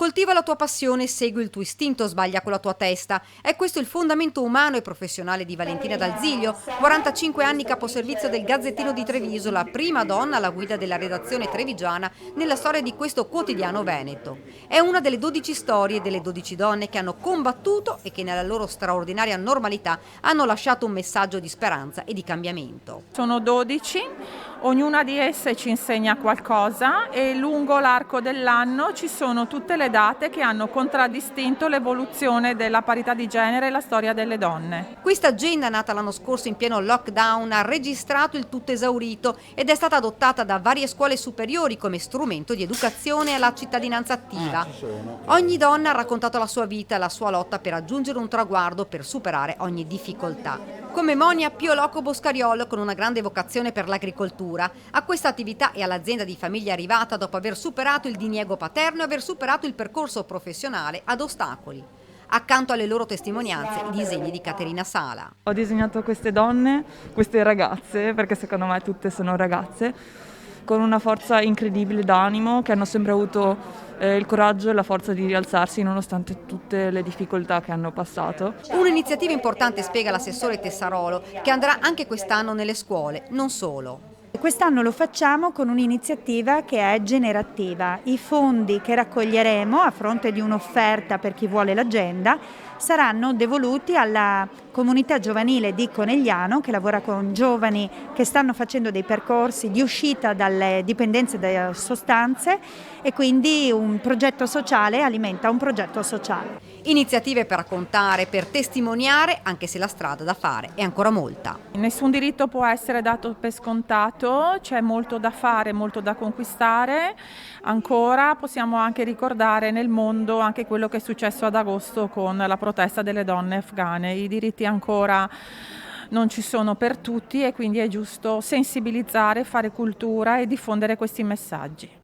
Coltiva la tua passione e segui il tuo istinto, sbaglia con la tua testa. È questo il fondamento umano e professionale di Valentina D'Alzilio, 45 anni caposervizio del Gazzettino di Treviso, la prima donna alla guida della redazione trevigiana nella storia di questo quotidiano veneto. È una delle 12 storie delle 12 donne che hanno combattuto e che nella loro straordinaria normalità hanno lasciato un messaggio di speranza e di cambiamento. Sono 12, ognuna di esse ci insegna qualcosa e lungo l'arco dell'anno ci sono tutte le date che hanno contraddistinto l'evoluzione della parità di genere e la storia delle donne. Questa agenda, nata l'anno scorso in pieno lockdown, ha registrato il tutto esaurito ed è stata adottata da varie scuole superiori come strumento di educazione alla cittadinanza attiva. Ogni donna ha raccontato la sua vita e la sua lotta per raggiungere un traguardo, per superare ogni difficoltà. Come Monia Pio Loco Boscariolo, con una grande vocazione per l'agricoltura, a questa attività e all'azienda di famiglia arrivata dopo aver superato il diniego paterno e aver superato il percorso professionale ad ostacoli. Accanto alle loro testimonianze, i disegni di Caterina Sala. Ho disegnato queste donne, queste ragazze, perché secondo me tutte sono ragazze, con una forza incredibile d'animo, che hanno sempre avuto il coraggio e la forza di rialzarsi nonostante tutte le difficoltà che hanno passato. Un'iniziativa importante, spiega l'assessore Tessarolo, che andrà anche quest'anno nelle scuole, non solo. Quest'anno lo facciamo con un'iniziativa che è generativa. I fondi che raccoglieremo a fronte di un'offerta per chi vuole l'agenda saranno devoluti alla comunità giovanile di Conegliano, che lavora con giovani che stanno facendo dei percorsi di uscita dalle dipendenze da sostanze, e quindi un progetto sociale alimenta un progetto sociale. Iniziative per raccontare, per testimoniare, anche se la strada da fare è ancora molta. Nessun diritto può essere dato per scontato, c'è molto da fare, molto da conquistare. Ancora possiamo anche ricordare nel mondo anche quello che è successo ad agosto con la protesta delle donne afghane. I diritti ancora non ci sono per tutti e quindi è giusto sensibilizzare, fare cultura e diffondere questi messaggi.